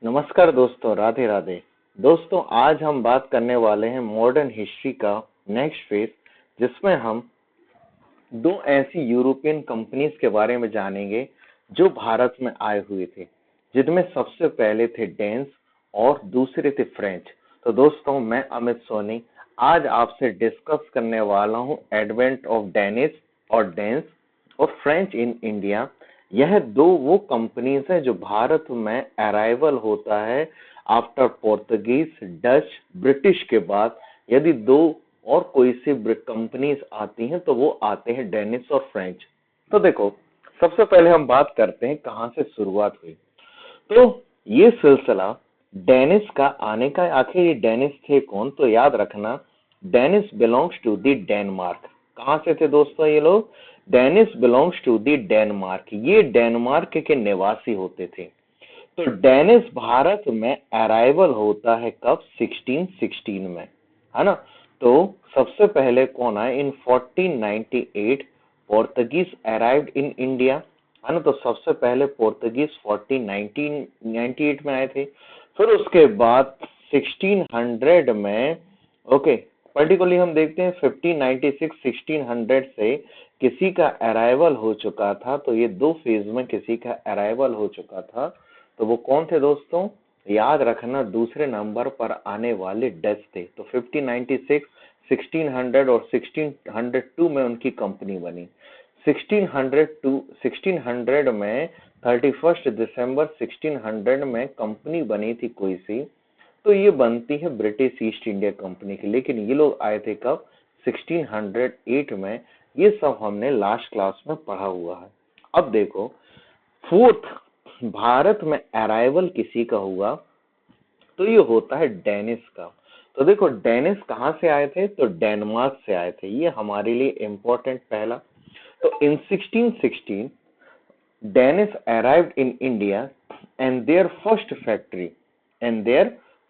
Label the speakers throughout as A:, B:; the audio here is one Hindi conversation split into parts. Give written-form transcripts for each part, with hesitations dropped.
A: नमस्कार दोस्तों, राधे राधे। दोस्तों, आज हम बात करने वाले हैं मॉडर्न हिस्ट्री का नेक्स्ट फेज, जिसमें हम दो ऐसी यूरोपियन कंपनीज के बारे में जानेंगे जो भारत में आए हुए थे, जिनमें सबसे पहले थे डेन्स और दूसरे थे फ्रेंच। तो दोस्तों, मैं अमित सोनी आज आपसे डिस्कस करने वाला हूं एडवेंट ऑफ डेनिस और डेन्स और फ्रेंच इन इंडिया। यह दो वो कंपनीज हैं जो भारत में अराइवल होता है आफ्टर पोर्तुगीज, डच, ब्रिटिश के बाद। यदि दो और कोई सी कंपनीज आती हैं तो वो आते हैं डेनिस और फ्रेंच। तो देखो, सबसे पहले हम बात करते हैं कहाँ से शुरुआत हुई। तो ये सिलसिला डेनिस का आने का, आखिर ये डेनिस थे कौन, तो याद रखना Danes belongs to the Denmark. कहाँ से थे दोस्तों ये लोग? Danes belongs to the Denmark. ये डेनमार्क के निवासी होते थे। तो डेनिस भारत में अराइवल होता है कब? 1616 में, है ना। तो सबसे पहले कौन आए? इन 1498 पोर्तुगीज अराइव्ड इन इंडिया, है ना। तो सबसे पहले पोर्तुगीज 1498 में आए थे। फिर उसके बाद 1600 में, ओके, पर्टिकुलरली हम देखते हैं 1596 1600 से किसी का अराइवल हो चुका था। तो ये दो फेज में किसी का अराइवल हो चुका था। तो वो कौन थे दोस्तों? याद रखना, दूसरे नंबर पर आने वाले डच थे। तो 1596, 1600 और 1602 में उनकी कंपनी बनी। 1600 में 31 दिसंबर 1600 में कंपनी बनी थी कोई सी, तो ये बनती है ब्रिटिश ईस्ट इंडिया कंपनी की। लेकिन ये लोग आए थे कब? 1608 में। ये सब हमने लास्ट क्लास में पढ़ा हुआ है। अब देखो, फोर्थ भारत में अराइवल किसी का हुआ तो ये होता है डेनिस का। तो देखो, डेनिस कहाँ से आए थे? तो डेनमार्क से आए थे। ये हमारे लिए इंपॉर्टेंट पहला। तो in 1616 Danes arrived in India and there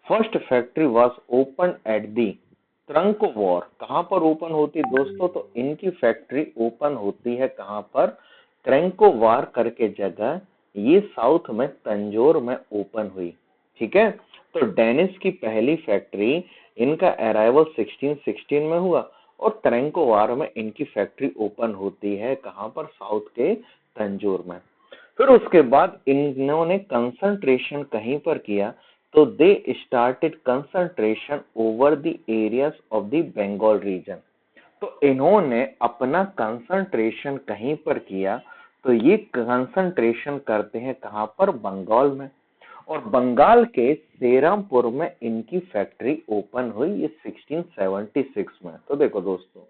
A: first factory was open at the Tranquebar. कहाँ पर ओपन होती है दोस्तों? तो इनकी फैक्ट्री ओपन होती है कहाँ पर? ट्रंकोवार करके जगह, ये साउथ में तंजौर में ओपन हुई। ठीक है। तो डेनिस की पहली फैक्ट्री, इनका अराइवल 1616 में हुआ और ट्रंकोवार में इनकी फैक्ट्री ओपन होती है कहाँ पर? साउथ के तंजौर में। फिर उसके बाद इन्होंने कंसंट्रेशन कहीं पर किया, तो they started concentration over the areas of the Bengal region. तो इन्होंने अपना कंसंट्रेशन कहीं पर किया, तो ये कंसंट्रेशन करते हैं कहाँ पर? बंगाल में। और बंगाल के सेरामपुर में इनकी फैक्ट्री ओपन हुई, ये 1676 में। तो देखो दोस्तों,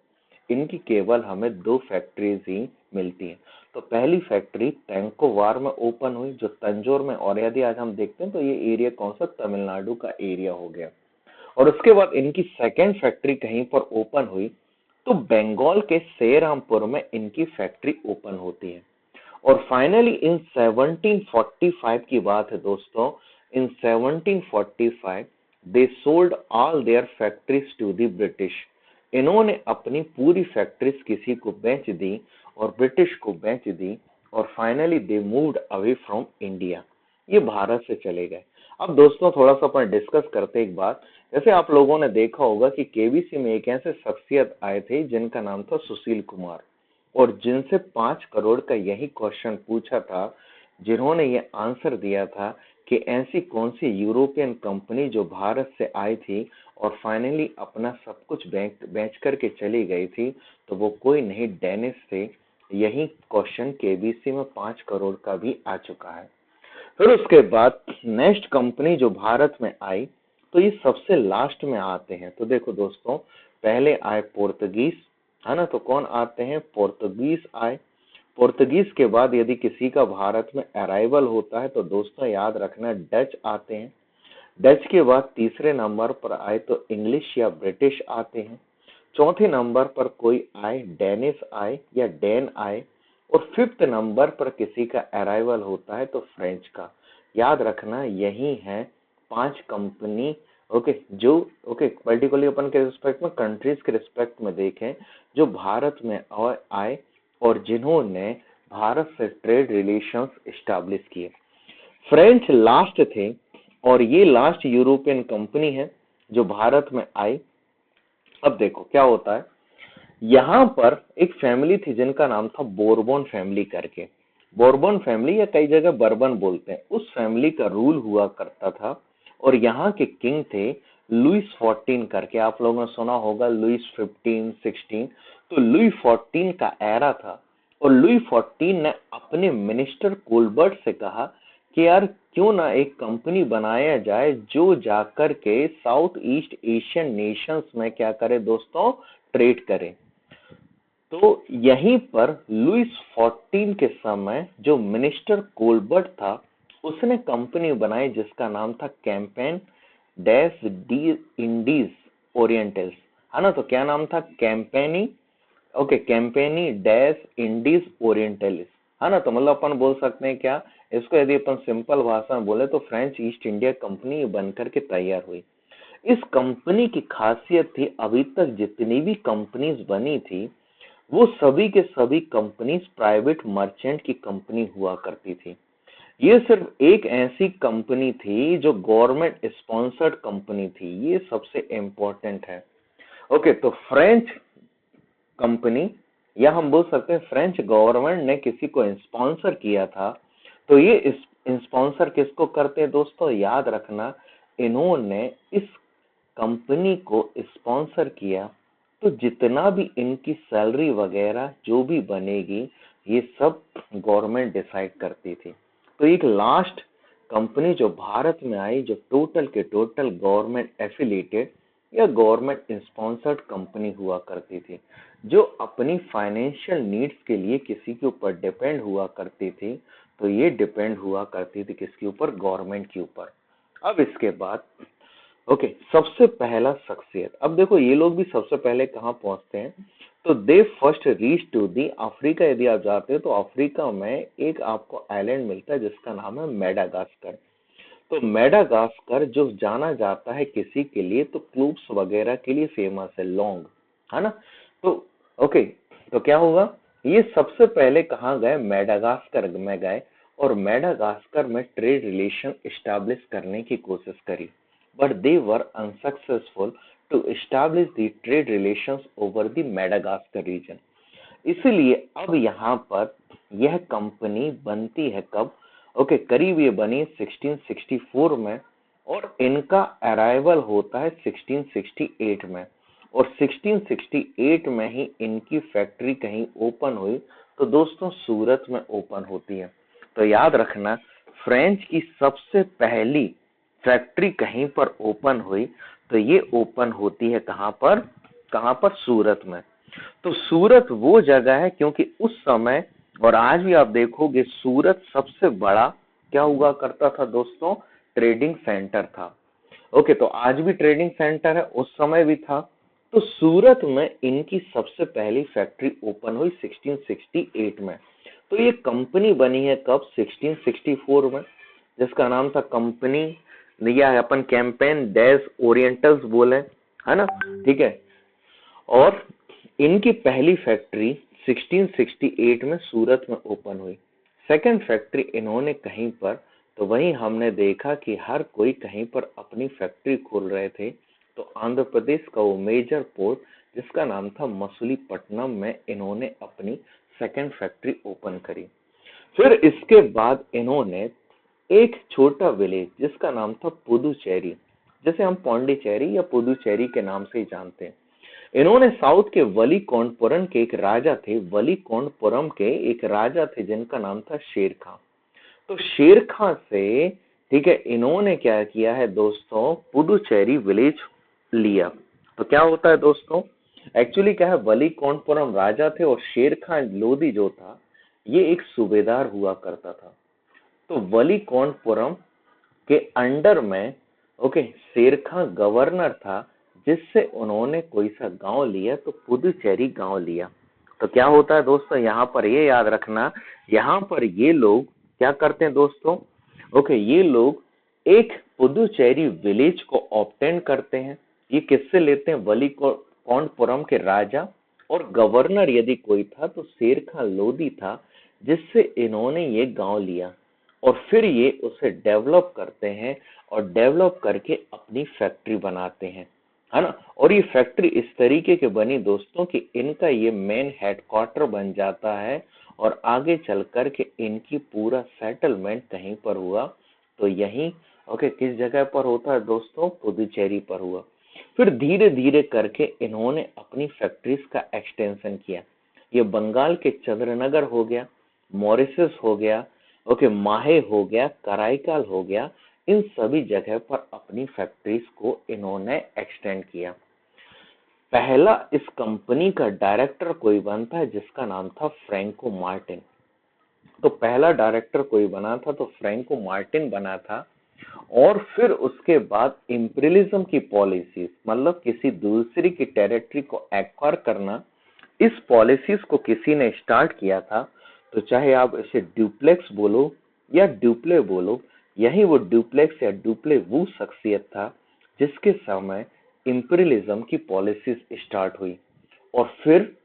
A: इनकी केवल हमें दो फैक्ट्रीज ही मिलती हैं। तो पहली फैक्ट्री टैंकोवार में ओपन हुई जो तंजौर में, और यदि आज हम देखते हैं तो ये एरिया कौन सा? तमिलनाडु का एरिया हो गया। और उसके बाद इनकी सेकेंड फैक्ट्री कहीं पर ओपन हुई तो बंगाल के सेरामपुर में इनकी फैक्ट्री ओपन होती है। और फाइनली इन 1745 की बात है दोस्तों, in 1745 they sold all their factories to the British. इन्होंने अपनी पूरी फैक्ट्रीज किसी को बेच दी और ब्रिटिश को बेच दी। और finally they moved away from India, ये भारत से चले गए। अब दोस्तों, थोड़ा सा अपन डिस्कस करते एक बात। जैसे आप लोगों ने देखा होगा कि केबीसी में एक ऐसे शख्सियत आए थे जिनका नाम था सुशील कुमार, और जिनसे 5 करोड़ का यही क्वेश्चन पूछा था, जिन्होंने ये आंसर दिया था कि ऐसी कौन सी यूरोपियन कंपनी जो भारत से आई थी और फाइनली अपना सब कुछ बेच करके चली गई थी, तो वो कोई नहीं, डेनिस थे। यही क्वेश्चन केबीसी में 5 करोड़ का भी आ चुका है। फिर उसके बाद नेक्स्ट कंपनी जो भारत में आई, तो ये सबसे लास्ट में आते हैं। तो देखो दोस्तों, पहले आए पोर्तुगीज, है ना। तो कौन आते हैं? पोर्तुगीज आए। पोर्तुगीज के बाद यदि किसी का भारत में अराइवल होता है तो दोस्तों याद रखना डच आते हैं। डच के बाद तीसरे नंबर पर आए तो इंग्लिश या ब्रिटिश आते हैं। चौथे नंबर पर कोई आए, डेनिस आए या डेन आए। और फिफ्थ नंबर पर किसी का अराइवल होता है तो फ्रेंच का। याद रखना, यही है 5 कंपनी, ओके, जो ओके पर्टिकुलरली अपन के रिस्पेक्ट में, कंट्रीज के रिस्पेक्ट में देखें, जो भारत में आए और जिन्होंने भारत से ट्रेड रिलेशंस एस्टैब्लिश किए। फ्रेंच लास्ट थे और ये लास्ट यूरोपियन कंपनी है जो भारत में आई। अब देखो क्या होता है, यहाँ पर एक फैमिली थी जिनका नाम था बोरबोन फैमिली करके। बोरबोन फैमिली या कई जगह बर्बन बोलते हैं, उस फैमिली का रूल हुआ करता था। और यहाँ के किंग थे लुइस 14 करके, आप लोगों ने सुना होगा लुइस 15 16। तो लुई 14 का एरा था और लुई 14 ने अपने मिनिस्टर कोलबर्ट से कहा कि यार क्यों ना एक कंपनी बनाया जाए जो जाकर के साउथ ईस्ट एशियन नेशंस में क्या करे दोस्तों, ट्रेड करे। तो यहीं पर लुइस 14 के समय जो मिनिस्टर कोलबर्ट था उसने कंपनी बनाई जिसका नाम था campaign dash D Indies orientals, है ना। तो क्या नाम था, कैंपेनी, ओके, कैंपेनी डैश इंडीज ओरिएंटलिस, है ना। तो मतलब अपन बोल सकते हैं क्या इसको, यदि अपन सिंपल भाषा में बोले तो फ्रेंच ईस्ट इंडिया कंपनी बनकर के तैयार हुई। इस कंपनी की खासियत थी, अभी तक जितनी भी कंपनीज बनी थी वो सभी के सभी कंपनीज प्राइवेट मर्चेंट की कंपनी हुआ करती थी। ये सिर्फ एक ऐसी कंपनी थी जो गवर्नमेंट स्पॉन्सर्ड कंपनी थी, ये सबसे इंपॉर्टेंट है। ओके, तो फ्रेंच कंपनी या हम बोल सकते हैं फ्रेंच गवर्नमेंट ने किसी को स्पॉन्सर किया था। तो ये स्पॉन्सर किसको करते हैं दोस्तों, याद रखना, इन्होंने इस कंपनी को स्पॉन्सर किया तो जितना भी इनकी सैलरी वगैरह जो भी बनेगी ये सब गवर्नमेंट डिसाइड करती थी। तो एक लास्ट कंपनी जो भारत में आई जो टोटल के टोटल गवर्नमेंट एफिलिएटेड या गवर्नमेंट स्पॉन्सर्ड कंपनी हुआ करती थी, जो अपनी फाइनेंशियल नीड्स के लिए किसी के ऊपर डिपेंड हुआ करती थी। तो ये डिपेंड हुआ करती थी किसके ऊपर, गवर्नमेंट के ऊपर। अब इसके बाद ओके सबसे पहला शख्सियत, अब देखो ये लोग भी सबसे पहले कहाँ पहुंचते हैं, तो they first reach to the Africa. यदि आप जाते हो तो अफ्रीका में एक आपको आइलैंड मिलता है जिसका नाम है मेडागास्कर। तो मेडागास्कर जो जाना जाता है किसी के लिए तो क्लूब्स वगैरह के लिए फेमस है, लॉन्ग, है ना। तो ओके, तो क्या होगा, ये सबसे पहले कहाँ गए, मेडागास्कर में गए और मेडागास्कर में ट्रेड रिलेशन एस्टैब्लिश करने की कोशिश करी, but they were unsuccessful to establish the trade relations over the Madagascar region। इसलिए अब यहाँ पर यह कंपनी बनती है कब, ओके करीब ये बनी 1664 में और इनका अराइवल होता है 1668 में और 1668 में ही इनकी फैक्ट्री कहीं ओपन हुई, तो दोस्तों सूरत में ओपन होती है। तो याद रखना, फ्रेंच की सबसे पहली फैक्ट्री कहीं पर ओपन हुई तो ये ओपन होती है कहाँ पर, सूरत में। तो सूरत वो जगह है क्योंकि उस समय और आज भी आप देखोगे सूरत सबसे बड़ा क्या हुआ करता था दोस्तों, ट्रेडिंग सेंटर था। ओके, तो आज भी ट्रेडिंग सेंटर है, उस समय भी था। तो सूरत में इनकी सबसे पहली फैक्ट्री ओपन हुई 1668 में। तो ये कंपनी बनी है कब, 1664 में, जिसका नाम था कंपनी या अपन कैंपेन डैश ओरिएंटल्स बोले, है ना, ठीक है। और इनकी पहली फैक्ट्री 1668 में सूरत में ओपन हुई। सेकंड फैक्ट्री इन्होंने कहीं पर, तो वहीं हमने देखा कि हर कोई कहीं पर अपनी फैक्ट्री खोल रहे थे। तो आंध्र प्रदेश का वो मेजर पोर्ट जिसका नाम था मछलीपट्टनम में इन्होंने अपनी सेकंड फैक्ट्री ओपन करी। फिर इसके बाद इन्होंने एक छोटा विलेज जिसका नाम था पुदुचेरी, जैसे हम पौंडीचेरी या पुदुचेरी के नाम से ही जानते हैं, इन्होंने साउथ के वलीकोंडपुरम के एक राजा थे, वलीकोंडपुरम के एक राजा थे जिनका नाम था शेर खां। तो शेर खां से, ठीक है, इन्होंने क्या किया है दोस्तों, पुदुचेरी विलेज लिया। तो क्या होता है दोस्तों, एक्चुअली क्या है, वलीकोंडपुरम राजा थे और शेर खां लोधी जो था ये एक सूबेदार हुआ करता था। तो वलीकोंडपुरम के अंडर में ओके शेर खां गवर्नर था, जिससे उन्होंने कोई सा गांव लिया तो पुदुचेरी गांव लिया। तो क्या होता है दोस्तों, यहाँ पर ये याद रखना, यहाँ पर ये लोग क्या करते हैं दोस्तों, ओके ये लोग एक पुदुचेरी विलेज को ऑब्टेन करते हैं। ये किससे लेते हैं, वलीकोंडपुरम के राजा, और गवर्नर यदि कोई था तो शेर खां लोधी था, जिससे इन्होंने ये गांव लिया। और फिर ये उसे डेवलप करते हैं और डेवलप करके अपनी फैक्ट्री बनाते हैं, है ना। और ये फैक्ट्री इस तरीके की बनी दोस्तों कि इनका ये मेन हेडक्वार्टर बन जाता है और आगे चल कर के इनकी पूरा सेटलमेंट कहीं पर हुआ, तो यहीं ओके किस जगह पर होता है दोस्तों, पुदुचेरी पर हुआ। फिर धीरे धीरे करके इन्होंने अपनी फैक्ट्रीज का एक्सटेंशन किया। ये बंगाल के चंद्रनगर हो गया, मॉरिशस हो गया, ओके माहे हो गया, कराईकाल हो गया, इन सभी जगह पर अपनी फैक्ट्रीज को इन्होंने एक्सटेंड किया। पहला इस कंपनी का डायरेक्टर कोई बनता है जिसका नाम था फ्रैंको मार्टिन। तो पहला डायरेक्टर कोई बना था तो फ्रैंको मार्टिन बना था। और फिर उसके बाद इंपीरियलिज्म की पॉलिसीज, मतलब किसी दूसरी की टेरिटरी को एक्वायर करना, इस पॉलिसीज को किसी ने स्टार्ट किया था। तो चाहे आप इसे ड्यूप्लेक्स बोलो या ड्यूप्ले बोलो, यही वो ड्यूप्लेक्स या ड्यूप्ले वो शख्सियत था जिसके समय इंपीरियलिज्म की पॉलिसीज स्टार्ट हुई। और फिर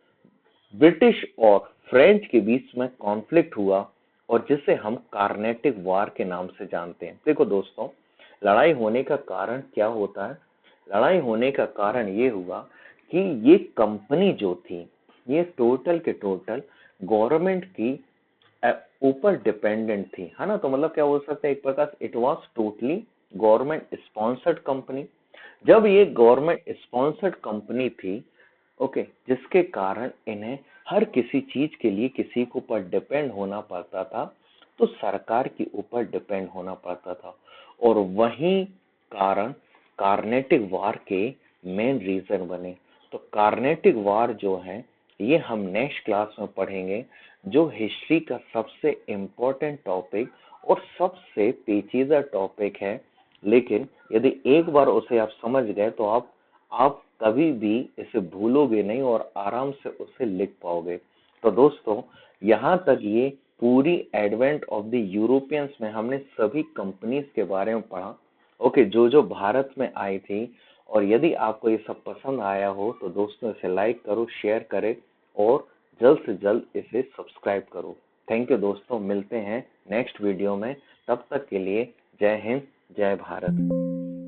A: ब्रिटिश और फ्रेंच के बीच में कॉन्फ्लिक्ट हुआ और जिसे हम कार्नेटिक वार के नाम से जानते हैं। देखो दोस्तों, लड़ाई होने का कारण क्या होता है? लड़ाई होने का कारण ये हुआ कि ये कंपनी जो थी, ये टोटल के टोटल गवर्नमेंट की ऊपर डिपेंडेंट थी, है ना। तो मतलब क्या बोल सकते हैं, एक प्रकार से it was totally government sponsored company. जब ये गवर्नमेंट स्पॉन्सर्ड कंपनी थी, ओके, जिसके कारण इन्हें हर किसी चीज के लिए किसी के ऊपर डिपेंड होना पड़ता था, तो सरकार के ऊपर डिपेंड होना पड़ता था। और वही कारण कार्नेटिक वार के मेन रीजन बने। तो कार्नेटिक वार जो है, ये हम नेक्स्ट क्लास में पढ़ेंगे, जो हिस्ट्री का सबसे इम्पोर्टेंट टॉपिक और सबसे पेचीदा टॉपिक है। लेकिन यदि एक बार उसे आप समझ गए तो आप कभी भी इसे भूलोगे नहीं और आराम से उसे लिख पाओगे। तो दोस्तों, यहाँ तक ये पूरी एडवेंट ऑफ द यूरोपियंस में हमने सभी कंपनीज के बारे में पढ़ा, ओके, जो जो भारत में आई थी। और यदि आपको ये सब पसंद आया हो तो दोस्तों इसे लाइक करो, शेयर करें और जल्द से जल्द इसे सब्सक्राइब करो। थैंक यू दोस्तों, मिलते हैं नेक्स्ट वीडियो में। तब तक के लिए जय हिंद, जय भारत।